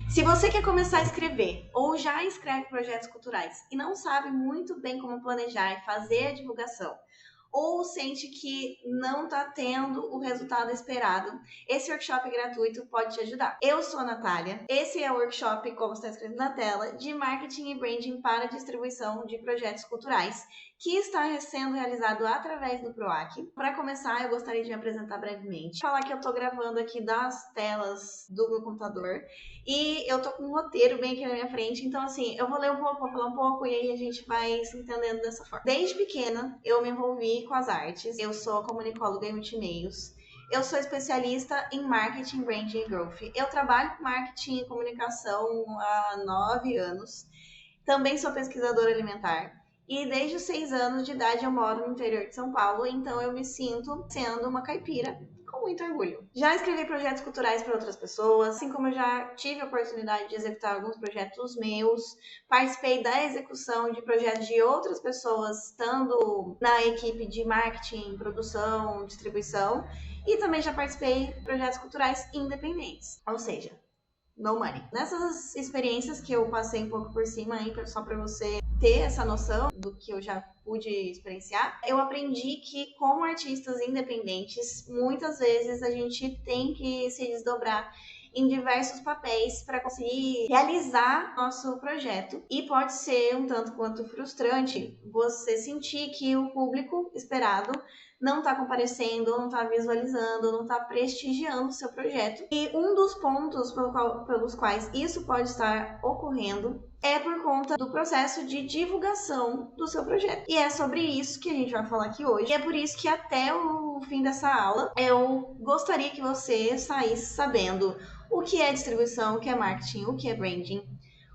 Se você quer começar a escrever ou já escreve projetos culturais e não sabe muito bem como planejar e fazer a divulgação, ou sente que não está tendo o resultado esperado, esse workshop gratuito pode te ajudar. Eu sou a Natália, esse é o workshop, como está escrito na tela, de marketing e branding para distribuição de projetos culturais, que está sendo realizado através do PROAC. Para começar, eu gostaria de me apresentar brevemente. Falar que eu estou gravando aqui das telas do meu computador e eu tô com um roteiro bem aqui na minha frente, então assim, eu vou ler um pouco, vou falar um pouco e aí a gente vai se entendendo dessa forma. Desde pequena, eu me envolvi com as artes, eu sou comunicóloga em multimeios, eu sou especialista em marketing, branding e growth. Eu trabalho com marketing e comunicação há 9 anos, também sou pesquisadora alimentar. E desde os 6 anos de idade eu moro no interior de São Paulo, então eu me sinto sendo uma caipira com muito orgulho. Já escrevi projetos culturais para outras pessoas, assim como eu já tive a oportunidade de executar alguns projetos meus, participei da execução de projetos de outras pessoas, estando na equipe de marketing, produção, distribuição, e também já participei de projetos culturais independentes, ou seja, no money. Nessas experiências que eu passei um pouco por cima aí, só para você ter essa noção do que eu já pude experienciar, eu aprendi que como artistas independentes, muitas vezes a gente tem que se desdobrar em diversos papéis para conseguir realizar nosso projeto. E pode ser um tanto quanto frustrante você sentir que o público esperado não está comparecendo, não está visualizando, não está prestigiando o seu projeto. E um dos pontos pelos quais isso pode estar ocorrendo é por conta do processo de divulgação do seu projeto. E é sobre isso que a gente vai falar aqui hoje. E é por isso que até o fim dessa aula eu gostaria que você saísse sabendo o que é distribuição, o que é marketing, o que é branding,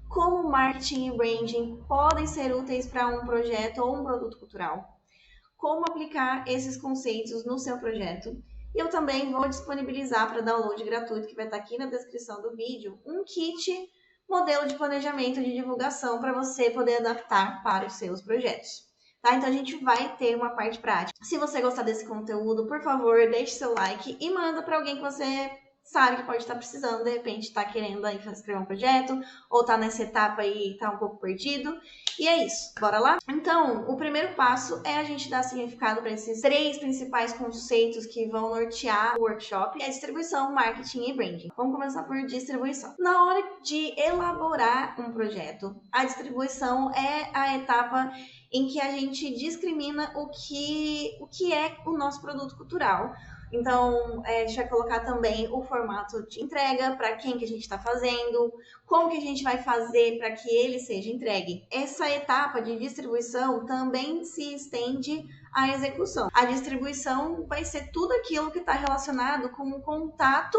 como marketing e branding podem ser úteis para um projeto ou um produto cultural, como aplicar esses conceitos no seu projeto. E eu também vou disponibilizar para download gratuito, que vai estar aqui na descrição do vídeo, um kit modelo de planejamento de divulgação para você poder adaptar para os seus projetos. Tá? Então a gente vai ter uma parte prática. Se você gostar desse conteúdo, por favor, deixe seu like e manda para alguém que você sabe que pode estar precisando, de repente está querendo aí escrever um projeto, ou está nessa etapa aí e está um pouco perdido. E é isso, bora lá? Então, o primeiro passo é a gente dar significado para esses 3 principais conceitos que vão nortear o workshop, que é distribuição, marketing e branding. Vamos começar por distribuição. Na hora de elaborar um projeto, a distribuição é a etapa em que a gente discrimina o que é o nosso produto cultural. Então, a gente vai colocar também o formato de entrega, para quem que a gente está fazendo, como que a gente vai fazer para que ele seja entregue. Essa etapa de distribuição também se estende à execução. A distribuição vai ser tudo aquilo que está relacionado com o contato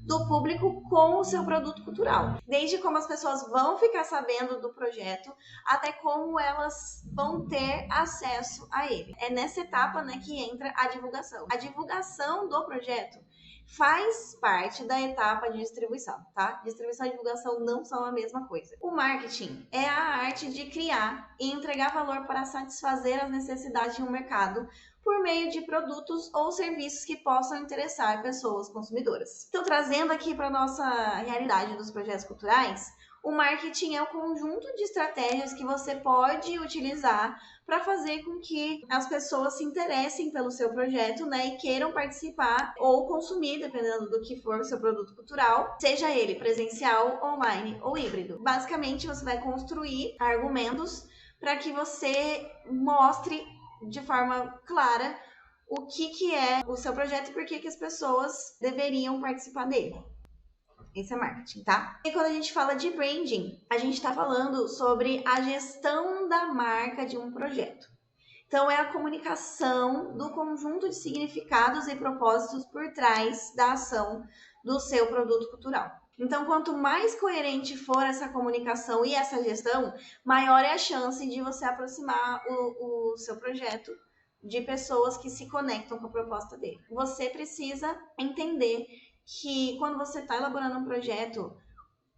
do público com o seu produto cultural. Desde como as pessoas vão ficar sabendo do projeto, até como elas vão ter acesso a ele. É nessa etapa, né, que entra a divulgação. A divulgação do projeto faz parte da etapa de distribuição, tá? Distribuição e divulgação não são a mesma coisa. O marketing é a arte de criar e entregar valor para satisfazer as necessidades de um mercado por meio de produtos ou serviços que possam interessar pessoas consumidoras. Então, trazendo aqui para a nossa realidade dos projetos culturais, o marketing é o conjunto de estratégias que você pode utilizar para fazer com que as pessoas se interessem pelo seu projeto, né, e queiram participar ou consumir, dependendo do que for o seu produto cultural, seja ele presencial, online ou híbrido. Basicamente, você vai construir argumentos para que você mostre de forma clara o que é o seu projeto e por que as pessoas deveriam participar dele. Esse é marketing, tá? E quando a gente fala de branding, a gente está falando sobre a gestão da marca de um projeto. Então, é a comunicação do conjunto de significados e propósitos por trás da ação do seu produto cultural. Então, quanto mais coerente for essa comunicação e essa gestão, maior é a chance de você aproximar o seu projeto de pessoas que se conectam com a proposta dele. Você precisa entender que quando você está elaborando um projeto,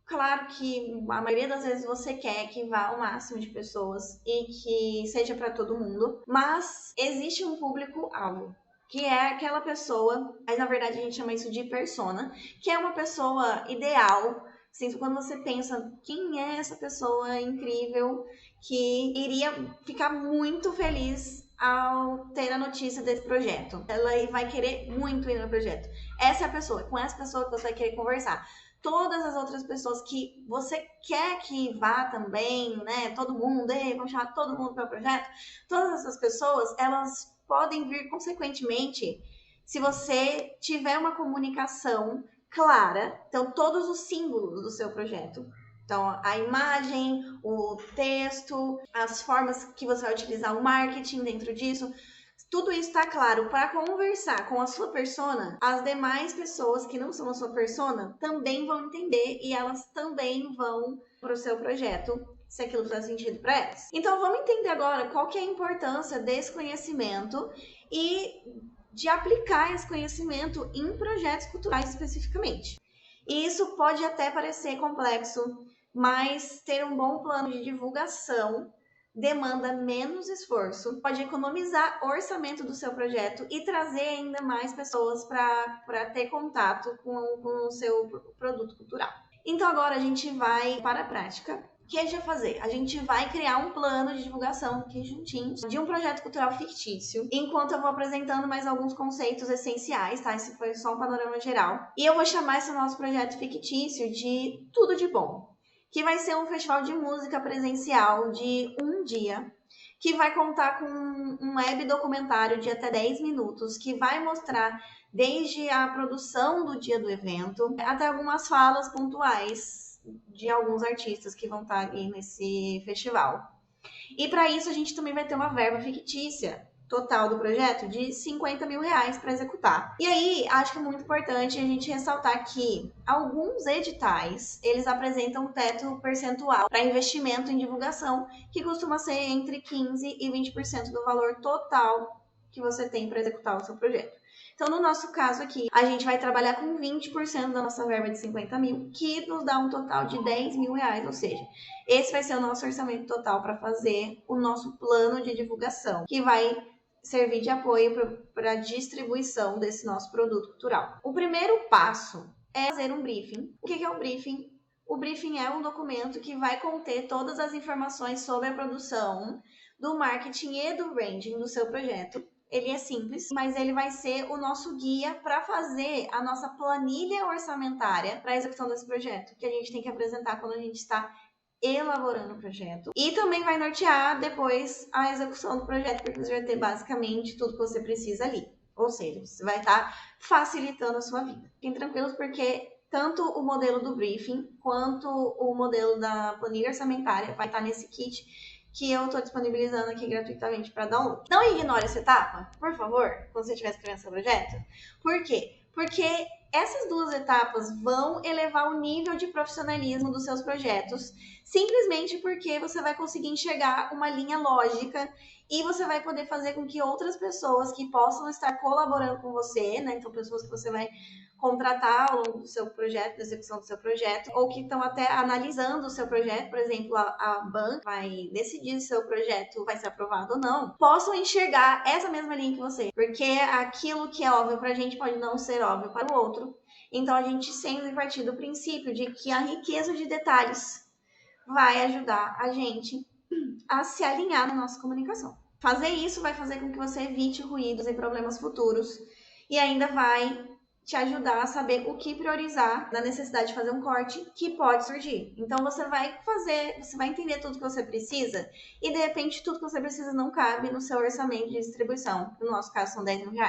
claro que a maioria das vezes você quer que vá ao máximo de pessoas e que seja para todo mundo, mas existe um público-alvo, que é aquela pessoa, mas na verdade a gente chama isso de persona, que é uma pessoa ideal, Assim, quando você pensa, quem é essa pessoa incrível que iria ficar muito feliz ao ter a notícia desse projeto? Ela vai querer muito ir no projeto. Essa é a pessoa, com essa pessoa que você vai querer conversar. Todas as outras pessoas que você quer que vá também, né? Todo mundo, vamos chamar todo mundo para o projeto. Todas essas pessoas, elas podem vir consequentemente se você tiver uma comunicação clara, então todos os símbolos do seu projeto. Então, a imagem, o texto, as formas que você vai utilizar o marketing dentro disso, tudo isso está claro para conversar com a sua persona. As demais pessoas que não são a sua persona também vão entender e elas também vão para o seu projeto, se aquilo faz sentido para elas. Então, vamos entender agora qual que é a importância desse conhecimento e de aplicar esse conhecimento em projetos culturais especificamente. E isso pode até parecer complexo, mas ter um bom plano de divulgação demanda menos esforço, pode economizar o orçamento do seu projeto e trazer ainda mais pessoas para ter contato com o seu produto cultural. Então agora a gente vai para a prática. O que a gente vai fazer? A gente vai criar um plano de divulgação aqui juntinhos de um projeto cultural fictício, enquanto eu vou apresentando mais alguns conceitos essenciais, tá? Esse foi só um panorama geral. E eu vou chamar esse nosso projeto fictício de Tudo de Bom, que vai ser um festival de música presencial de um dia, que vai contar com um web documentário de até 10 minutos, que vai mostrar desde a produção do dia do evento até algumas falas pontuais de alguns artistas que vão estar ali nesse festival. E para isso a gente também vai ter uma verba fictícia total do projeto de R$50 mil para executar. E aí, acho que é muito importante a gente ressaltar que alguns editais, eles apresentam um teto percentual para investimento em divulgação, que costuma ser entre 15% e 20% do valor total que você tem para executar o seu projeto. Então, no nosso caso aqui, a gente vai trabalhar com 20% da nossa verba de 50 mil, que nos dá um total de R$10 mil, ou seja, esse vai ser o nosso orçamento total para fazer o nosso plano de divulgação, que vai servir de apoio para a distribuição desse nosso produto cultural. O primeiro passo é fazer um briefing. O que é um briefing? O briefing é um documento que vai conter todas as informações sobre a produção, do marketing e do branding do seu projeto. Ele é simples, mas ele vai ser o nosso guia para fazer a nossa planilha orçamentária para a execução desse projeto, que a gente tem que apresentar quando a gente está elaborando o projeto. E também vai nortear depois a execução do projeto, porque você vai ter basicamente tudo que você precisa ali. Ou seja, você vai estar facilitando a sua vida. Fiquem tranquilos, porque tanto o modelo do briefing quanto o modelo da planilha orçamentária vai estar nesse kit que eu estou disponibilizando aqui gratuitamente para download. Não ignore essa etapa, por favor, quando você estiver escrevendo seu projeto. Por quê? Porque essas duas etapas vão elevar o nível de profissionalismo dos seus projetos, simplesmente porque você vai conseguir enxergar uma linha lógica e você vai poder fazer com que outras pessoas que possam estar colaborando com você, né? Então, pessoas que você vai contratar ao longo do seu projeto, da execução do seu projeto, ou que estão até analisando o seu projeto, por exemplo, a banca vai decidir se o seu projeto vai ser aprovado ou não, possam enxergar essa mesma linha que você, porque aquilo que é óbvio para a gente pode não ser óbvio para o outro. Então, a gente sempre partir do princípio de que a riqueza de detalhes vai ajudar a gente a se alinhar na nossa comunicação. Fazer isso vai fazer com que você evite ruídos e problemas futuros e ainda vai te ajudar a saber o que priorizar na necessidade de fazer um corte que pode surgir. Então você vai entender tudo que você precisa e de repente tudo que você precisa não cabe no seu orçamento de distribuição. No nosso caso são R$10 mil.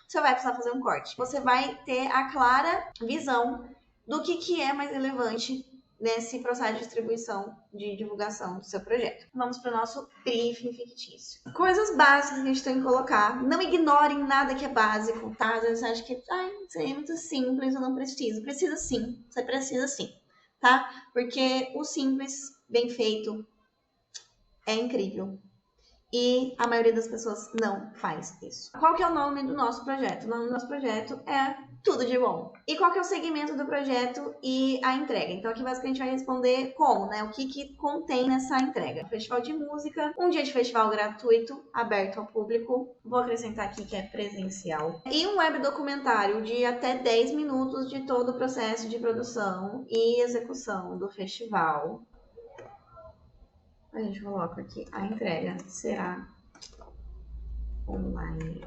Você vai precisar fazer um corte. Você vai ter a clara visão do que é mais relevante nesse processo de distribuição, de divulgação do seu projeto. Vamos para o nosso briefing fictício. Coisas básicas que a gente tem que colocar. Não ignorem nada que é básico, tá? Às vezes você acha que isso é muito simples, eu não preciso. Precisa sim, você precisa sim, tá? Porque o simples, bem feito, é incrível. E a maioria das pessoas não faz isso. Qual que é o nome do nosso projeto? O nome do nosso projeto é tudo de bom. E qual que é o segmento do projeto e a entrega? Então aqui basicamente a gente vai responder como, né? O que contém nessa entrega. Festival de música, um dia de festival gratuito, aberto ao público. Vou acrescentar aqui que é presencial. E um web documentário de até 10 minutos de todo o processo de produção e execução do festival. A gente coloca aqui, a entrega será online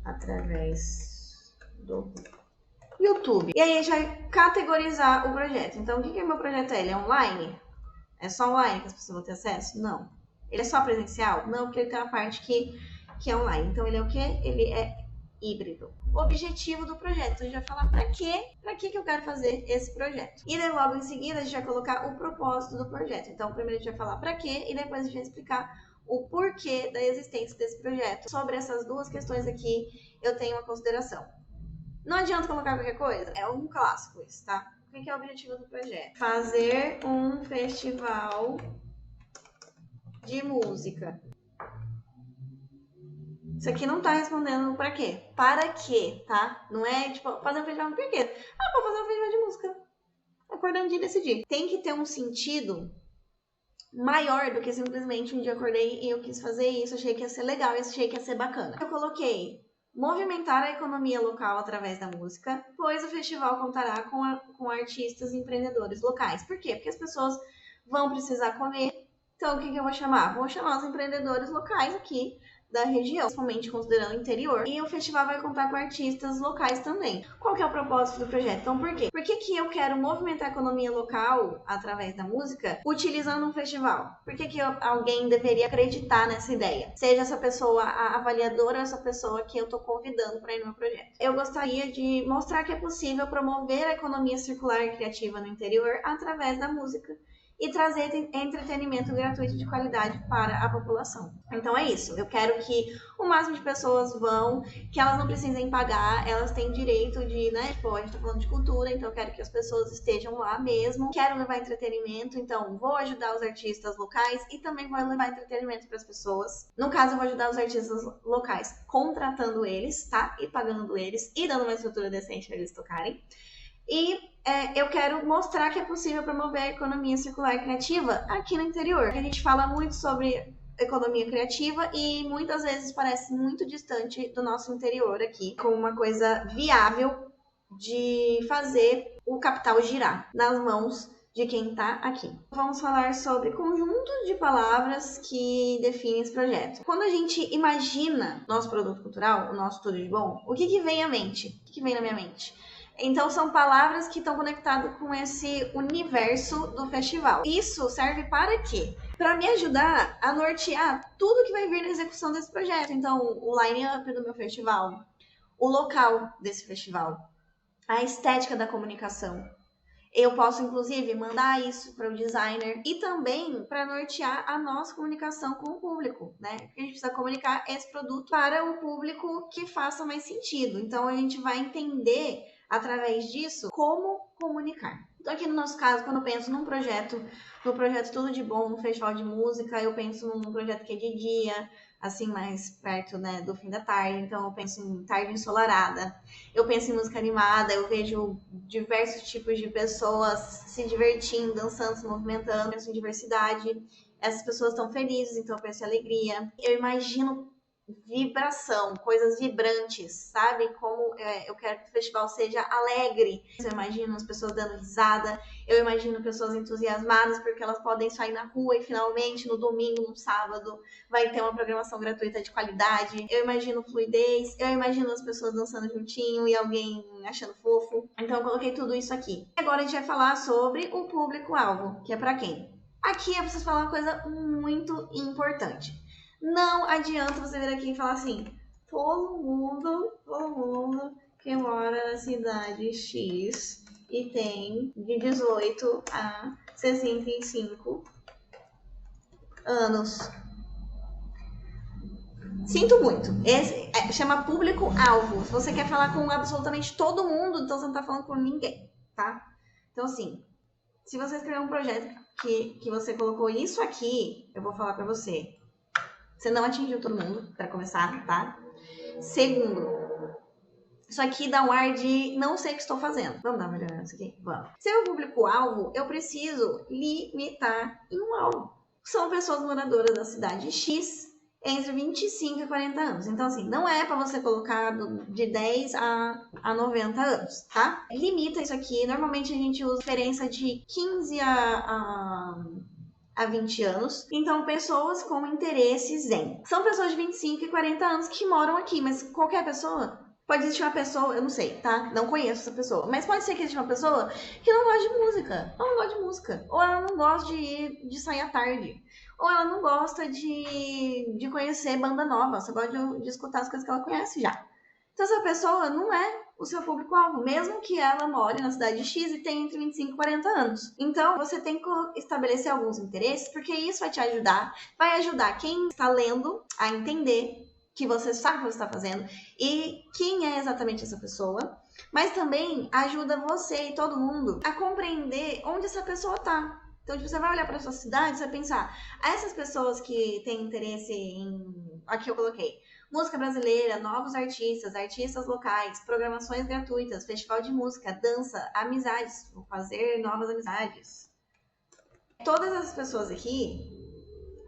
através do YouTube. E aí a gente vai categorizar o projeto. Então, o que é meu projeto? Ele é online? É só online que as pessoas vão ter acesso? Não. Ele é só presencial? Não, porque ele tem uma parte que é online. Então, ele é o quê? Ele é híbrido. O objetivo do projeto. A gente vai falar para que eu quero fazer esse projeto. E daí, logo em seguida, a gente vai colocar o propósito do projeto. Então, primeiro a gente vai falar para quê e depois a gente vai explicar o porquê da existência desse projeto. Sobre essas duas questões aqui, eu tenho uma consideração. Não adianta colocar qualquer coisa. É um clássico isso, tá? O que é o objetivo do projeto? Fazer um festival de música. Isso aqui não tá respondendo pra quê. Para quê, tá? Não é tipo, fazer um festival de quê? Ah, pra fazer um festival de música. Acordar um dia e decidir. Tem que ter um sentido maior do que simplesmente um dia acordei e eu quis fazer isso, achei que ia ser legal e achei que ia ser bacana. Eu coloquei movimentar a economia local através da música, pois o festival contará com artistas e empreendedores locais. Por quê? Porque as pessoas vão precisar comer. Então, o que eu vou chamar? Vou chamar os empreendedores locais aqui da região, principalmente considerando o interior. E o festival vai contar com artistas locais também. Qual que é o propósito do projeto? Então, por quê? Por que eu quero movimentar a economia local através da música utilizando um festival? Por que alguém deveria acreditar nessa ideia? Seja essa pessoa a avaliadora ou essa pessoa que eu tô convidando para ir no meu projeto. Eu gostaria de mostrar que é possível promover a economia circular e criativa no interior através da música e trazer entretenimento gratuito de qualidade para a população. Então é isso, eu quero que o máximo de pessoas vão, que elas não precisem pagar, elas têm direito de, né, tipo, a gente tá falando de cultura, então eu quero que as pessoas estejam lá mesmo, quero levar entretenimento, então vou ajudar os artistas locais e também vou levar entretenimento para as pessoas. No caso, eu vou ajudar os artistas locais contratando eles, tá? E pagando eles e dando uma estrutura decente para eles tocarem. E eu quero mostrar que é possível promover a economia circular e criativa aqui no interior. A gente fala muito sobre economia criativa e muitas vezes parece muito distante do nosso interior aqui, como uma coisa viável de fazer o capital girar nas mãos de quem está aqui. Vamos falar sobre conjunto de palavras que definem esse projeto. Quando a gente imagina nosso produto cultural, o nosso tudo de bom, o que vem à mente? O que vem na minha mente? Então, são palavras que estão conectadas com esse universo do festival. Isso serve para quê? Para me ajudar a nortear tudo que vai vir na execução desse projeto. Então, o line-up do meu festival, o local desse festival, a estética da comunicação. Eu posso, inclusive, mandar isso para o designer e também para nortear a nossa comunicação com o público, né? Porque a gente precisa comunicar esse produto para o público que faça mais sentido. Então, a gente vai entender através disso como comunicar. Então aqui no nosso caso, quando eu penso no projeto Tudo de Bom, no festival de música, eu penso num projeto que é de dia, assim, mais perto, né, do fim da tarde. Então eu penso em tarde ensolarada, eu penso em música animada, eu vejo diversos tipos de pessoas se divertindo, dançando, se movimentando, eu penso em diversidade. Essas pessoas estão felizes, então eu penso em alegria. Eu imagino vibração, coisas vibrantes, sabe? Como eu quero que o festival seja alegre. Eu imagino as pessoas dando risada, eu imagino pessoas entusiasmadas porque elas podem sair na rua e finalmente no domingo, no sábado, vai ter uma programação gratuita de qualidade. Eu imagino fluidez, eu imagino as pessoas dançando juntinho e alguém achando fofo. Então eu coloquei tudo isso aqui. Agora a gente vai falar sobre o público-alvo, que é para quem? Aqui eu preciso falar uma coisa muito importante. Não adianta você vir aqui e falar assim, todo mundo que mora na cidade X e tem de 18 a 65 anos. Sinto muito. Esse chama público-alvo. Se você quer falar com absolutamente todo mundo, então você não tá falando com ninguém, tá? Então, assim, se você escrever um projeto que você colocou isso aqui, eu vou falar pra você. Você não atingiu todo mundo, para começar, tá? Segundo, Isso aqui dá um ar de não sei o que estou fazendo. Vamos dar uma olhada nisso aqui? Vamos. Seu público-alvo, eu preciso limitar em um alvo. São pessoas moradoras da cidade X entre 25 e 40 anos. Então, assim, não é para você colocar de 10 a 90 anos, tá? Limita isso aqui. Normalmente a gente usa diferença de 15 a 20 anos. Então, pessoas com interesses em. São pessoas de 25 e 40 anos que moram aqui, mas qualquer pessoa. Pode existir uma pessoa, eu não sei, tá? Não conheço essa pessoa. Mas pode ser que exista uma pessoa que não gosta de música. Ou não gosta de música. Ou ela não gosta de sair à tarde. Ou ela não gosta de conhecer banda nova. Só gosta de escutar as coisas que ela conhece já. Então, essa pessoa não é o seu público-alvo, mesmo que ela more na cidade X e tenha entre 25 e 40 anos. Então, você tem que estabelecer alguns interesses, porque isso vai te ajudar, vai ajudar quem está lendo a entender que você sabe o que você está fazendo e quem é exatamente essa pessoa, mas também ajuda você e todo mundo a compreender onde essa pessoa está. Então, tipo, você vai olhar para sua cidade, você vai pensar, essas pessoas que têm interesse em... Aqui eu coloquei música brasileira, novos artistas, artistas locais, programações gratuitas, festival de música, dança, amizades, vou fazer novas amizades. Todas as pessoas aqui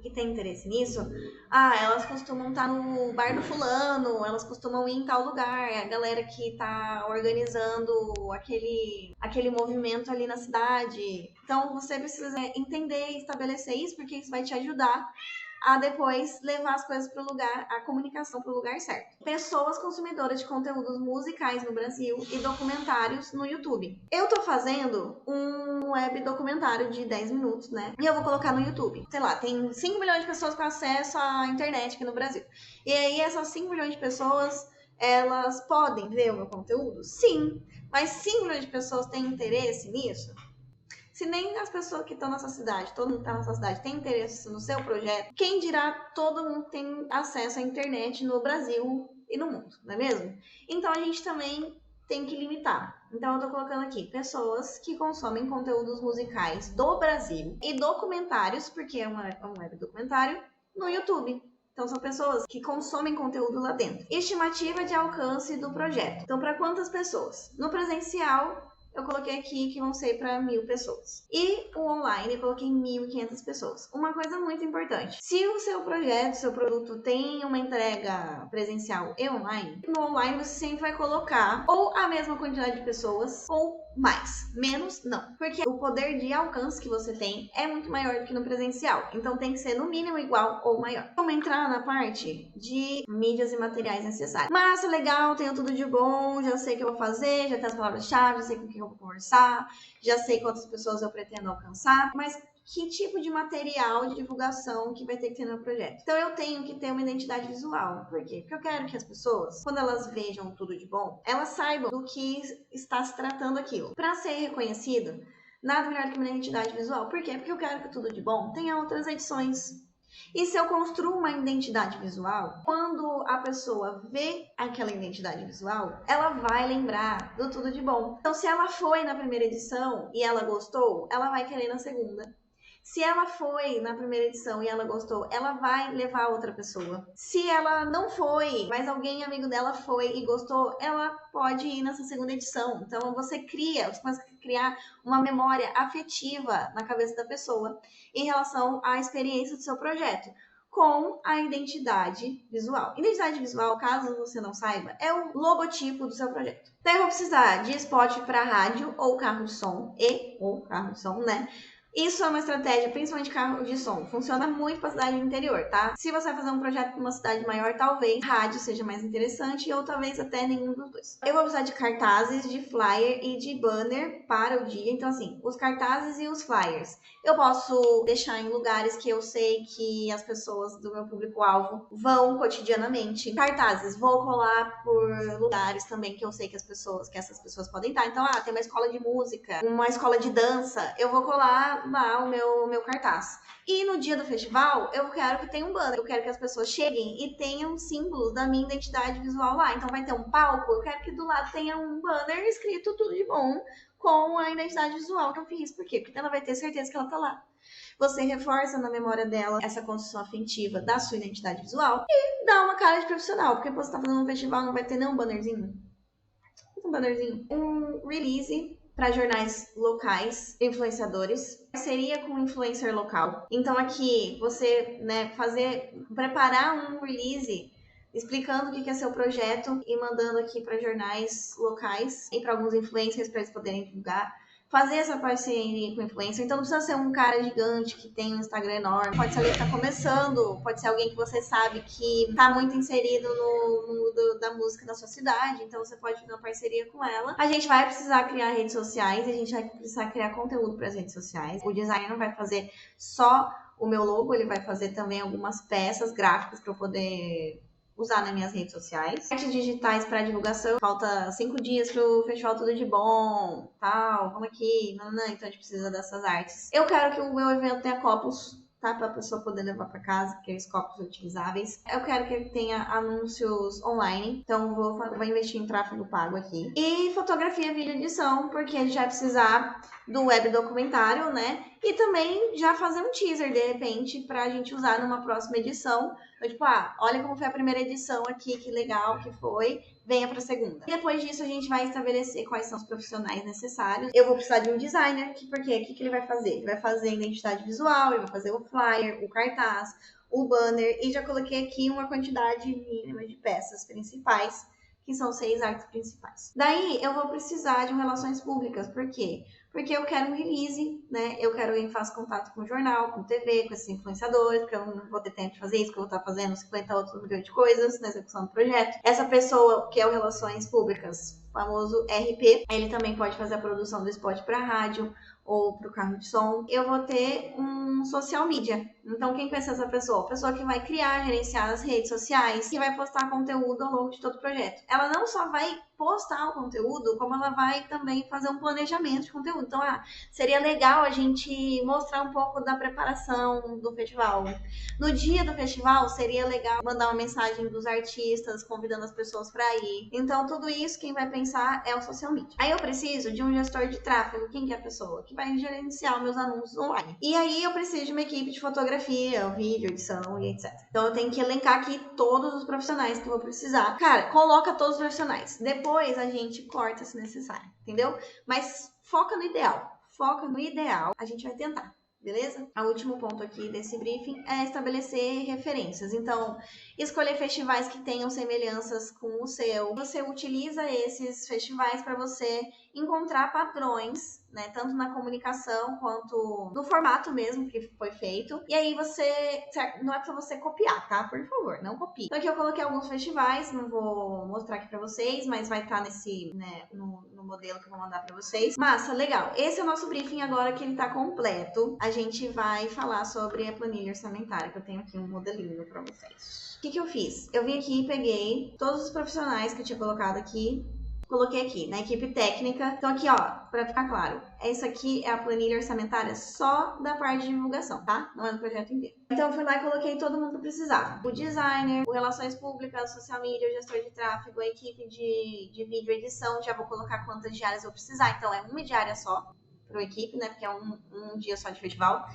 que têm interesse nisso, elas costumam estar no bar do fulano, elas costumam ir em tal lugar, a galera que tá organizando aquele movimento ali na cidade. Então você precisa entender e estabelecer isso, porque isso vai te ajudar a depois levar as coisas para o lugar, a comunicação para o lugar certo. Pessoas consumidoras de conteúdos musicais no Brasil e documentários no YouTube. Eu tô fazendo um web documentário de 10 minutos, né? E eu vou colocar no YouTube. Sei lá, tem 5 milhões de pessoas com acesso à internet aqui no Brasil. E aí essas 5 milhões de pessoas, elas podem ver o meu conteúdo? Sim. Mas 5 milhões de pessoas têm interesse nisso? Se nem as pessoas que estão nessa cidade, todo mundo que está nessa cidade tem interesse no seu projeto, quem dirá todo mundo tem acesso à internet no Brasil e no mundo, não é mesmo? Então a gente também tem que limitar. Então eu tô colocando aqui pessoas que consomem conteúdos musicais do Brasil e documentários, porque é um web documentário, no YouTube. Então são pessoas que consomem conteúdo lá dentro. Estimativa de alcance do projeto. Então para quantas pessoas? No presencial, eu coloquei aqui que vão ser para 1.000 pessoas. E o online eu coloquei 1.500 pessoas. Uma coisa muito importante. Se o seu projeto, seu produto tem uma entrega presencial e online, no online você sempre vai colocar ou a mesma quantidade de pessoas ou mais. Menos, não. Porque o poder de alcance que você tem é muito maior do que no presencial. Então tem que ser no mínimo igual ou maior. Vamos entrar na parte de mídias e materiais necessários. Massa, legal, tenho tudo de bom, já sei o que eu vou fazer, já tenho as palavras-chave, já sei com quem eu vou conversar, já sei quantas pessoas eu pretendo alcançar, mas que tipo de material de divulgação que vai ter que ter no meu projeto? Então eu tenho que ter uma identidade visual. Por quê? Porque eu quero que as pessoas, quando elas vejam tudo de bom, elas saibam do que está se tratando aquilo. Para ser reconhecido, nada melhor que uma identidade visual. Por quê? Porque eu quero que tudo de bom tenha outras edições. E se eu construo uma identidade visual, quando a pessoa vê aquela identidade visual, ela vai lembrar do tudo de bom. Então, se ela foi na primeira edição e ela gostou, ela vai querer na segunda. Se ela foi na primeira edição e ela gostou, ela vai levar outra pessoa. Se ela não foi, mas alguém amigo dela foi e gostou, ela pode ir nessa segunda edição. Então você começa a criar uma memória afetiva na cabeça da pessoa em relação à experiência do seu projeto, com a identidade visual. Identidade visual, caso você não saiba, é o logotipo do seu projeto. Então eu vou precisar de spot para rádio ou carro de som, né? Isso é uma estratégia, principalmente carro de som. Funciona muito para cidade do interior, tá? Se você vai fazer um projeto para uma cidade maior, talvez rádio seja mais interessante ou talvez até nenhum dos dois. Eu vou precisar de cartazes, de flyer e de banner para o dia. Então, assim, os cartazes e os flyers eu posso deixar em lugares que eu sei que as pessoas do meu público-alvo vão cotidianamente. Cartazes, vou colar por lugares também que eu sei que essas pessoas podem estar. Então, tem uma escola de música, uma escola de dança, eu vou colar lá o meu cartaz. E no dia do festival, eu quero que tenha um banner. Eu quero que as pessoas cheguem e tenham símbolos da minha identidade visual lá. Então vai ter um palco, eu quero que do lado tenha um banner escrito tudo de bom com a identidade visual que eu fiz. Por quê? Porque ela vai ter certeza que ela tá lá. Você reforça na memória dela essa construção afetiva da sua identidade visual e dá uma cara de profissional. Porque você tá fazendo um festival, não vai ter nenhum bannerzinho. um bannerzinho, um release para jornais locais, influenciadores, parceria com um influencer local. Então aqui você, né, preparar um release explicando o que é seu projeto e mandando aqui para jornais locais e para alguns influencers para eles poderem divulgar. Fazer essa parceria com o influencer. Então não precisa ser um cara gigante que tem um Instagram enorme. Pode ser alguém que está começando, pode ser alguém que você sabe que está muito inserido no mundo da música da sua cidade. Então você pode fazer uma parceria com ela. A gente vai precisar criar redes sociais, a gente vai precisar criar conteúdo para as redes sociais. O designer não vai fazer só o meu logo, ele vai fazer também algumas peças gráficas para eu poder usar nas minhas redes sociais. Artes digitais para divulgação. Falta 5 dias pro festival Tudo de Bom, tal, vamos aqui, então a gente precisa dessas artes. Eu quero que o meu evento tenha copos, tá? Pra pessoa poder levar para casa, aqueles copos utilizáveis. Eu quero que ele tenha anúncios online, então vou investir em tráfego pago aqui. E fotografia, vídeo edição, porque a gente vai precisar do web documentário, né? E também já fazer um teaser, de repente, pra gente usar numa próxima edição. Então, tipo, olha como foi a primeira edição aqui, que legal que foi, venha pra segunda. E depois disso, a gente vai estabelecer quais são os profissionais necessários. Eu vou precisar de um designer, porque o que ele vai fazer? Ele vai fazer a identidade visual, ele vai fazer o flyer, o cartaz, o banner, e já coloquei aqui uma quantidade mínima de peças principais, que são 6 artes principais. Daí, eu vou precisar de relações públicas, por quê? Porque eu quero um release, né? Eu quero que faça contato com o jornal, com TV, com esses influenciadores, porque eu não vou ter tempo de fazer isso, que eu vou estar fazendo 50 outros milhões de coisas na execução do projeto. Essa pessoa que é o Relações Públicas, famoso RP, ele também pode fazer a produção do spot para rádio ou para o carro de som. Eu vou ter um social media. Então, quem vai ser essa pessoa? A pessoa que vai criar, gerenciar as redes sociais, que vai postar conteúdo ao longo de todo o projeto. Ela não só vai postar o conteúdo, como ela vai também fazer um planejamento de conteúdo. Então, seria legal a gente mostrar um pouco da preparação do festival. No dia do festival, seria legal mandar uma mensagem dos artistas, convidando as pessoas para ir. Então, tudo isso, quem vai pensar é o social media. Aí eu preciso de um gestor de tráfego. Quem que é a pessoa? Que vai gerenciar meus anúncios online. E aí eu preciso de uma equipe de fotografia, vídeo, edição e etc. Então eu tenho que elencar aqui todos os profissionais que eu vou precisar. Cara, coloca todos os profissionais. Depois a gente corta se necessário, entendeu? Mas foca no ideal. Foca no ideal. A gente vai tentar. Beleza? O último ponto aqui desse briefing é estabelecer referências. Então, escolher festivais que tenham semelhanças com o seu. Você utiliza esses festivais para você encontrar padrões, né? Tanto na comunicação quanto no formato mesmo que foi feito. E aí não é para você copiar, tá? Por favor, não copie. Então aqui eu coloquei alguns festivais, não vou mostrar aqui para vocês, mas vai estar nesse, né, no modelo que eu vou mandar para vocês. Massa, legal. Esse é o nosso briefing agora que ele tá completo. A gente vai falar sobre a planilha orçamentária, que eu tenho aqui um modelinho para vocês. O que eu fiz? Eu vim aqui e peguei todos os profissionais que eu tinha colocado aqui, coloquei aqui na equipe técnica. Então aqui, ó, para ficar claro, essa aqui é a planilha orçamentária só da parte de divulgação, tá? Não é do projeto inteiro. Então eu fui lá e coloquei todo mundo que precisava. O designer, o relações públicas, social media, o gestor de tráfego, a equipe de vídeo edição. Já vou colocar quantas diárias eu precisar. Então é uma diária só para a equipe, né? Porque é um dia só de festival.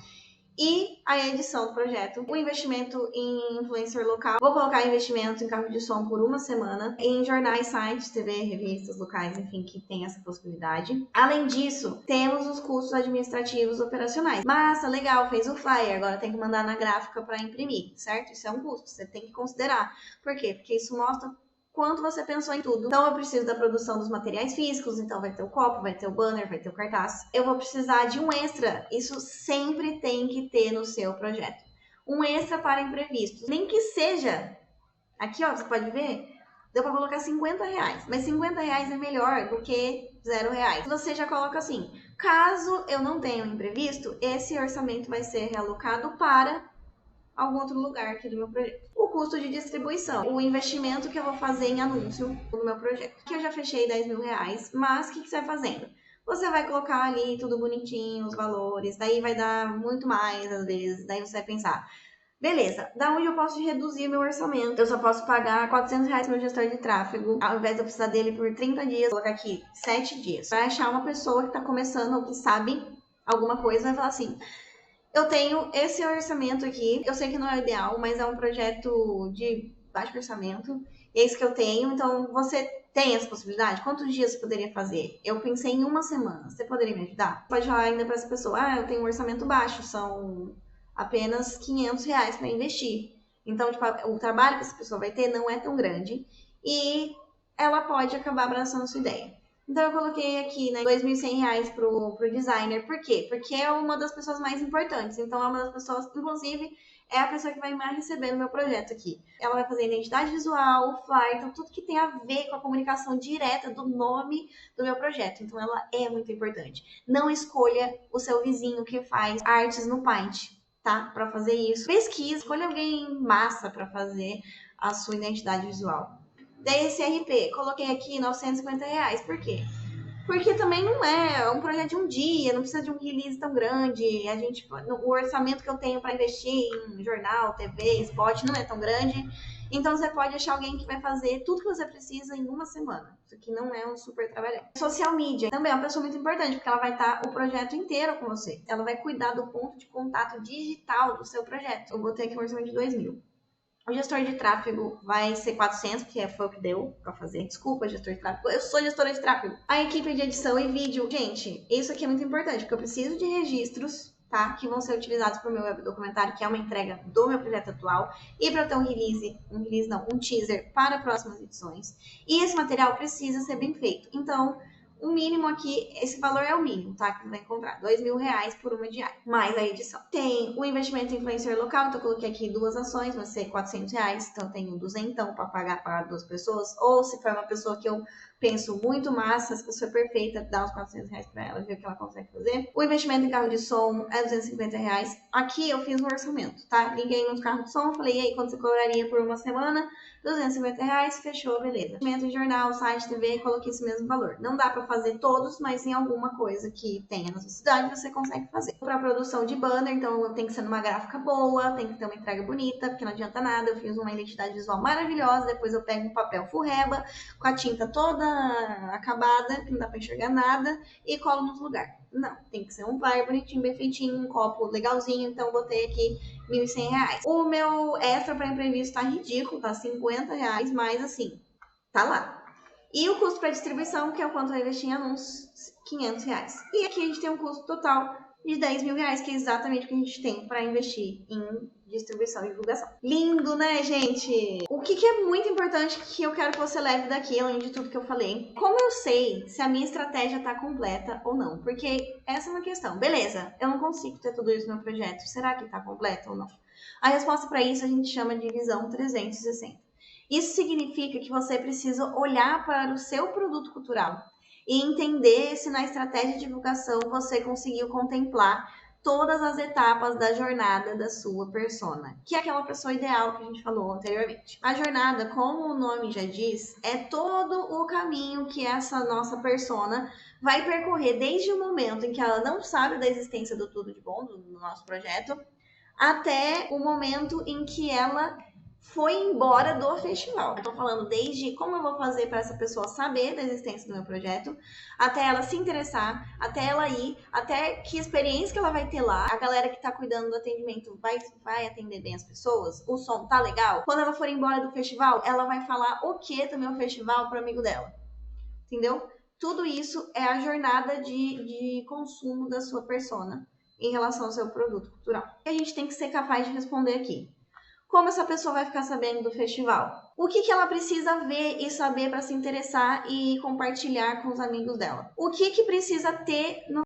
E a edição do projeto, o investimento em influencer local. Vou colocar investimento em carro de som por uma semana, em jornais, sites, TV, revistas locais, enfim, que tem essa possibilidade. Além disso, temos os custos administrativos operacionais. Massa, legal, fez o flyer, agora tem que mandar na gráfica para imprimir, certo? Isso é um custo, você tem que considerar. Por quê? Porque isso mostra quanto você pensou em tudo. Então, eu preciso da produção dos materiais físicos, então vai ter o copo, vai ter o banner, vai ter o cartaz. Eu vou precisar de um extra. Isso sempre tem que ter no seu projeto. Um extra para imprevistos. Nem que seja, aqui ó, você pode ver, deu para colocar R$50, mas R$50 é melhor do que R$0. Você já coloca assim, caso eu não tenha um imprevisto, esse orçamento vai ser realocado para algum outro lugar aqui do meu projeto. O custo de distribuição, o investimento que eu vou fazer em anúncio no meu projeto. Aqui eu já fechei R$10.000, mas o que você vai fazendo? Você vai colocar ali tudo bonitinho, os valores, daí vai dar muito mais às vezes, daí você vai pensar, beleza, da onde eu posso reduzir meu orçamento? Eu só posso pagar R$400 meu gestor de tráfego, ao invés de eu precisar dele por 30 dias, vou colocar aqui 7 dias. Vai achar uma pessoa que está começando ou que sabe alguma coisa, vai falar assim, eu tenho esse orçamento aqui, eu sei que não é o ideal, mas é um projeto de baixo orçamento, é isso que eu tenho, então você Tem essa possibilidade? Quantos dias você poderia fazer? Eu pensei em uma semana. Você poderia me ajudar? Pode falar ainda para essa pessoa: ah, eu tenho um orçamento baixo, são apenas R$ 500 para investir. Então, tipo, o trabalho que essa pessoa vai ter não é tão grande e ela pode acabar abraçando a sua ideia. Então, eu coloquei aqui, né, R$ 2.100 pro designer. Por quê? Porque é uma das pessoas mais importantes. Então, é uma das pessoas, inclusive, é a pessoa que vai mais receber no meu projeto aqui. Ela vai fazer identidade visual, o flyer, então tudo que tem a ver com a comunicação direta do nome do meu projeto. Então, ela é muito importante. Não escolha o seu vizinho que faz artes no Paint, tá? Para fazer isso. Pesquisa, escolha alguém massa para fazer a sua identidade visual. DSRP, coloquei aqui R$ 950. Por quê? Porque também não é um projeto de um dia, não precisa de um release tão grande. O orçamento que eu tenho para investir em jornal, TV, spot não é tão grande. Então você pode achar alguém que vai fazer tudo que você precisa em uma semana. Isso aqui não é um super trabalhão. Social media também é uma pessoa muito importante, porque ela vai estar o projeto inteiro com você. Ela vai cuidar do ponto de contato digital do seu projeto. Eu botei aqui um orçamento de 2.000. O gestor de tráfego vai ser 400, que foi o que deu pra fazer. Desculpa, gestor de tráfego. Eu sou gestora de tráfego. A equipe de edição e vídeo. Gente, isso aqui é muito importante, porque eu preciso de registros, tá? Que vão ser utilizados pro meu web documentário, que é uma entrega do meu projeto atual. E para ter um teaser para próximas edições. E esse material precisa ser bem feito. Então, o mínimo aqui, esse valor é o mínimo, tá? Que vai encontrar R$ 2.000 por uma diária, mais a edição. Tem o investimento em influencer local, então eu coloquei aqui 2 ações, vai ser R$ 400, então tenho 200 para pagar para 2 pessoas, ou se for uma pessoa que eu penso muito massa, essa pessoa é perfeita, dá os R$ 400 para ela, ver o que ela consegue fazer. O investimento em carro de som é R$ 250. Aqui eu fiz um orçamento, tá? Liguei nos carros de som, falei, e aí, quanto você cobraria por uma semana? R$ 250, fechou, beleza. Investimento em jornal, site, TV, coloquei esse mesmo valor. Não dá para fazer todos, mas em alguma coisa que tenha na sua cidade, você consegue fazer. Para produção de banner, então tem que ser numa gráfica boa, tem que ter uma entrega bonita, porque não adianta nada. Eu fiz uma identidade visual maravilhosa, depois eu pego um papel furreba, com a tinta toda acabada, que não dá para enxergar nada, e colo nos lugares. Não, tem que ser um flyer bonitinho, bem feitinho, um copo legalzinho, então eu botei aqui R$ 1.100. O meu extra para imprevisto tá ridículo, tá R$ 50, mas assim, tá lá. E o custo para distribuição, que é o quanto eu investi em anúncios, R$ 500. E aqui a gente tem um custo total de R$ 10.000, que é exatamente o que a gente tem para investir em distribuição e divulgação. Lindo, né, gente? O que é muito importante que eu quero que você leve daqui, além de tudo que eu falei? Como eu sei se a minha estratégia tá completa ou não? Porque essa é uma questão. Beleza, eu não consigo ter tudo isso no meu projeto. Será que tá completo ou não? A resposta para isso a gente chama de visão 360. Isso significa que você precisa olhar para o seu produto cultural e entender se na estratégia de divulgação você conseguiu contemplar todas as etapas da jornada da sua persona, que é aquela pessoa ideal que a gente falou anteriormente. A jornada, como o nome já diz, é todo o caminho que essa nossa persona vai percorrer desde o momento em que ela não sabe da existência do Tudo de Bom, do nosso projeto, até o momento em que ela foi embora do festival. Eu tô falando desde como eu vou fazer para essa pessoa saber da existência do meu projeto, até ela se interessar, até ela ir, até que experiência que ela vai ter lá. A galera que tá cuidando do atendimento vai atender bem as pessoas, o som tá legal. Quando ela for embora do festival, ela vai falar o que do meu festival pro amigo dela. Entendeu? Tudo isso é a jornada de consumo da sua persona em relação ao seu produto cultural. E a gente tem que ser capaz de responder aqui. Como essa pessoa vai ficar sabendo do festival? O que ela precisa ver e saber para se interessar e compartilhar com os amigos dela? O que precisa ter no